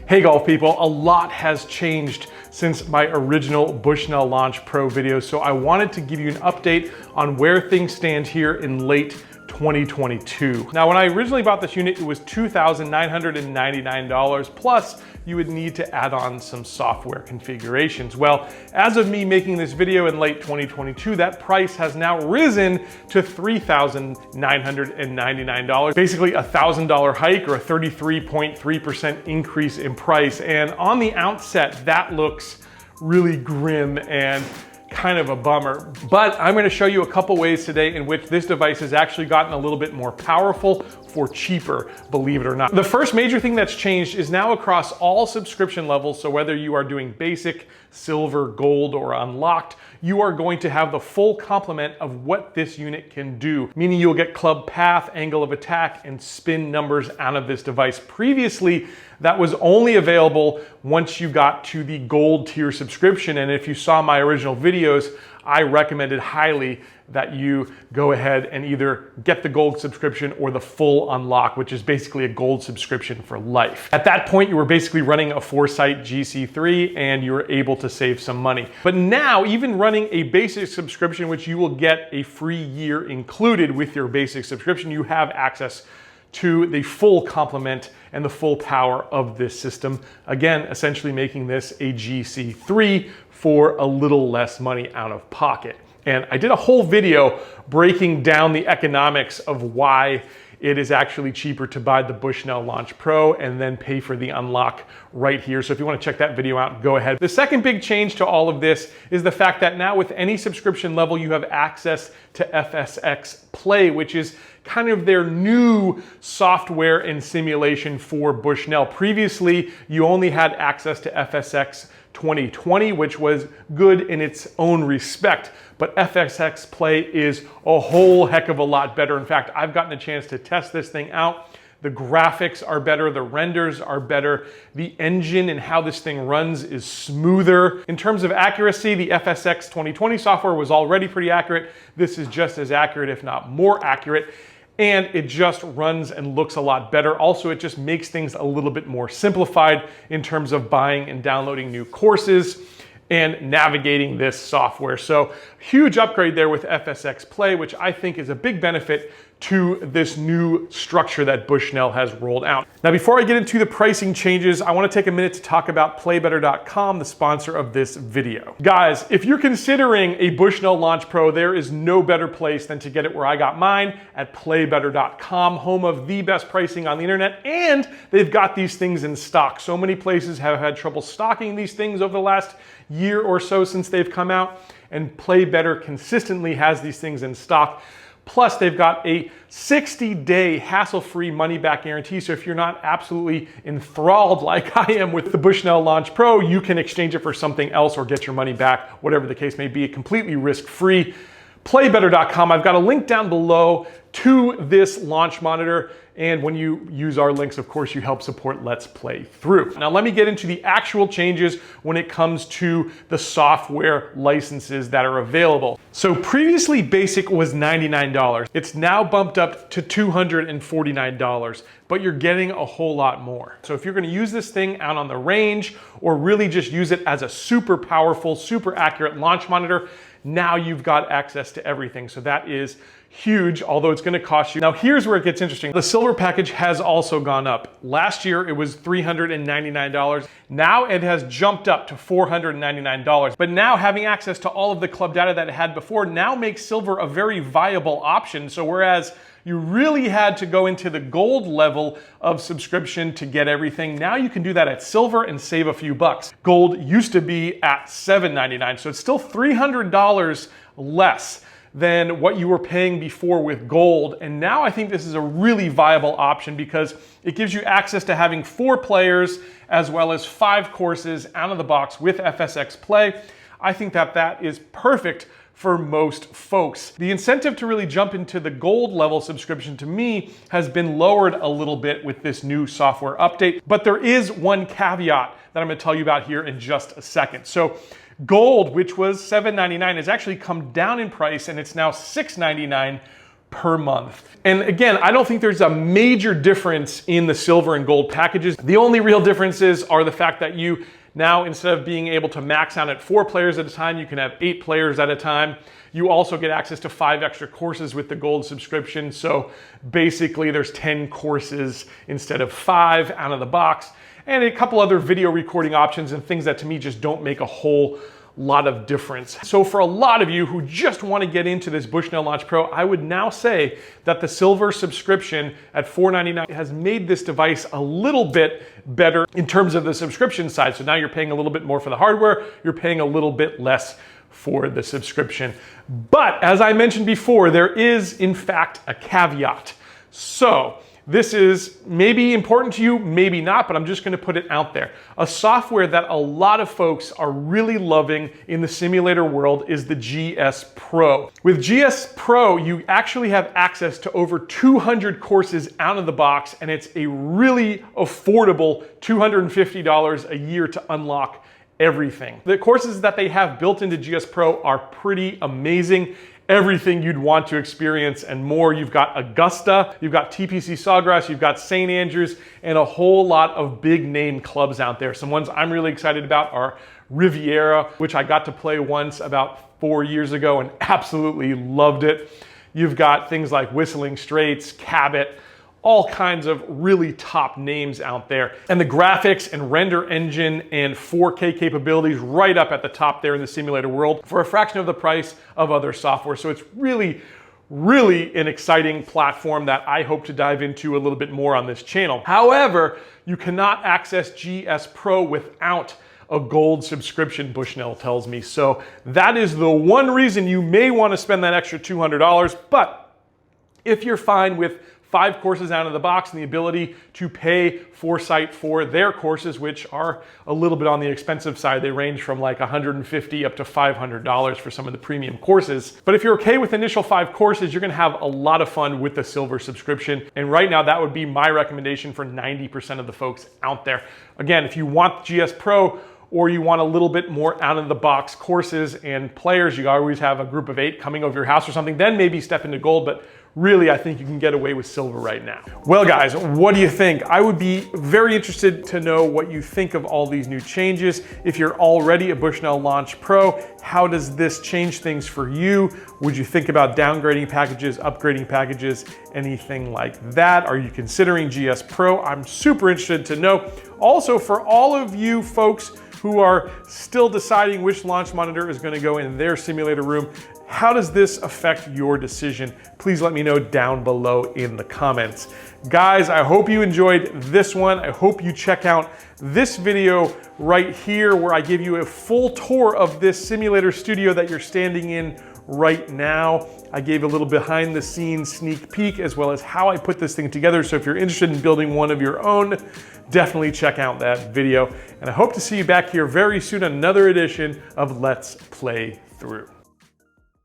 Hey golf people, a lot has changed since my original Bushnell Launch Pro video, so I wanted to give you an update on where things stand here in late 2022. Now, when I originally bought this unit, it was $2,999, plus you would need to add on some software configurations. Well, as of me making this video in late 2022, that price has now risen to $3,999, basically a $1,000 hike or a 33.3% increase in price. And on the outset, that looks really grim and kind of a bummer. But I'm going to show you a couple ways today in which this device has actually gotten a little bit more powerful for cheaper, believe it or not. The first major thing that's changed is now across all subscription levels. So whether you are doing basic, silver, gold, or unlocked, you are going to have the full complement of what this unit can do, meaning you'll get club path, angle of attack, and spin numbers out of this device. Previously, that was only available once you got to the gold tier subscription. And if you saw my original videos, I recommended highly that you go ahead and either get the gold subscription or the full unlock, which is basically a gold subscription for life. At that point, you were basically running a Foresight GC3 and you were able to save some money. But now, even running a basic subscription, which you will get a free year included with your basic subscription, you have access to the full complement and the full power of this system. Again, essentially making this a GC3 for a little less money out of pocket. And I did a whole video breaking down the economics of why it is actually cheaper to buy the Bushnell Launch Pro and then pay for the unlock right here. So if you want to check that video out, go ahead. The second big change to all of this is the fact that now with any subscription level, you have access to FSX Play, which is kind of their new software and simulation for Bushnell. Previously, you only had access to FSX 2020, which was good in its own respect, but FSX Play is a whole heck of a lot better. In fact, I've gotten a chance to test this thing out. The graphics are better, the renders are better, the engine and how this thing runs is smoother. In terms of accuracy, the FSX 2020 software was already pretty accurate. This is just as accurate, if not more accurate. And it just runs and looks a lot better. Also, it just makes things a little bit more simplified in terms of buying and downloading new courses and navigating this software. So huge upgrade there with FSX Play, which I think is a big benefit to this new structure that Bushnell has rolled out. Now, before I get into the pricing changes, I want to take a minute to talk about playbetter.com, the sponsor of this video. Guys, if you're considering a Bushnell Launch Pro, there is no better place than to get it where I got mine, at playbetter.com, home of the best pricing on the internet, and they've got these things in stock. So many places have had trouble stocking these things over the last year or so since they've come out, and PlayBetter consistently has these things in stock. Plus, they've got a 60-day hassle-free money-back guarantee. So if you're not absolutely enthralled like I am with the Bushnell Launch Pro, you can exchange it for something else or get your money back, whatever the case may be, completely risk-free. Playbetter.com, I've got a link down below to this launch monitor. And when you use our links, of course, you help support Let's Play Through. Now, let me get into the actual changes when it comes to the software licenses that are available. So previously, basic was $99. It's now bumped up to $249, but you're getting a whole lot more. So if you're gonna use this thing out on the range or really just use it as a super powerful, super accurate launch monitor, now you've got access to everything. So that is huge, although it's gonna cost you. Now here's where it gets interesting. The silver package has also gone up. Last year it was $399. Now it has jumped up to $499. But now having access to all of the club data that it had before now makes silver a very viable option. So whereas you really had to go into the gold level of subscription to get everything, now you can do that at silver and save a few bucks. Gold used to be at $799, so it's still $300 less than what you were paying before with gold. And now I think this is a really viable option because it gives you access to having 4 players as well as 5 courses out of the box with FSX Play. I think that that is perfect for most folks. The incentive to really jump into the gold level subscription to me has been lowered a little bit with this new software update, but there is one caveat that I'm gonna tell you about here in just a second. So gold, which was $799, has actually come down in price and it's now $699 per month. And again, I don't think there's a major difference in the silver and gold packages. The only real differences are the fact that you now, instead of being able to max out at 4 players at a time, you can have 8 players at a time. You also get access to 5 extra courses with the gold subscription. So basically there's 10 courses instead of 5 out of the box, and a couple other video recording options and things that to me just don't make a whole lot of difference. So for a lot of you who just want to get into this Bushnell Launch Pro, I would now say that the silver subscription at $499 has made this device a little bit better in terms of the subscription side. So now you're paying a little bit more for the hardware, you're paying a little bit less for the subscription. But as I mentioned before, there is in fact a caveat. So this is maybe important to you, maybe not, but I'm just going to put it out there. A software that a lot of folks are really loving in the simulator world is the GS Pro. With GS Pro, you actually have access to over 200 courses out of the box, and it's a really affordable $250 a year to unlock everything. The courses that they have built into GS Pro are pretty amazing. Everything you'd want to experience and more. You've got Augusta, you've got TPC Sawgrass, you've got St. Andrews, and a whole lot of big name clubs out there. Some ones I'm really excited about are Riviera, which I got to play once about 4 years ago and absolutely loved it. You've got things like Whistling Straits, Cabot, all kinds of really top names out there. And the graphics and render engine and 4K capabilities right up at the top there in the simulator world for a fraction of the price of other software. So it's really an exciting platform that I hope to dive into a little bit more on this channel. However, you cannot access GS Pro without a gold subscription, Bushnell tells me. So that is the one reason you may want to spend that extra $200. But if you're fine with 5 courses out of the box and the ability to pay Foresight for their courses, which are a little bit on the expensive side. They range from like $150 up to $500 for some of the premium courses. But if you're okay with the initial 5 courses, you're gonna have a lot of fun with the silver subscription. And right now, that would be my recommendation for 90% of the folks out there. Again, if you want GS Pro, or you want a little bit more out of the box courses and players, you always have a group of 8 coming over your house or something, then maybe step into gold. But really, I think you can get away with silver right now. Well, guys, what do you think? I would be very interested to know what you think of all these new changes. If you're already a Bushnell Launch Pro, how does this change things for you? Would you think about downgrading packages, upgrading packages, anything like that? Are you considering GS Pro? I'm super interested to know. Also, for all of you folks who are still deciding which launch monitor is going to go in their simulator room, how does this affect your decision? Please let me know down below in the comments. Guys, I hope you enjoyed this one. I hope you check out this video right here where I give you a full tour of this simulator studio that you're standing in right now. I gave a little behind the scenes sneak peek as well as how I put this thing together. So if you're interested in building one of your own, definitely check out that video. And I hope to see you back here very soon, another edition of Let's Play Through.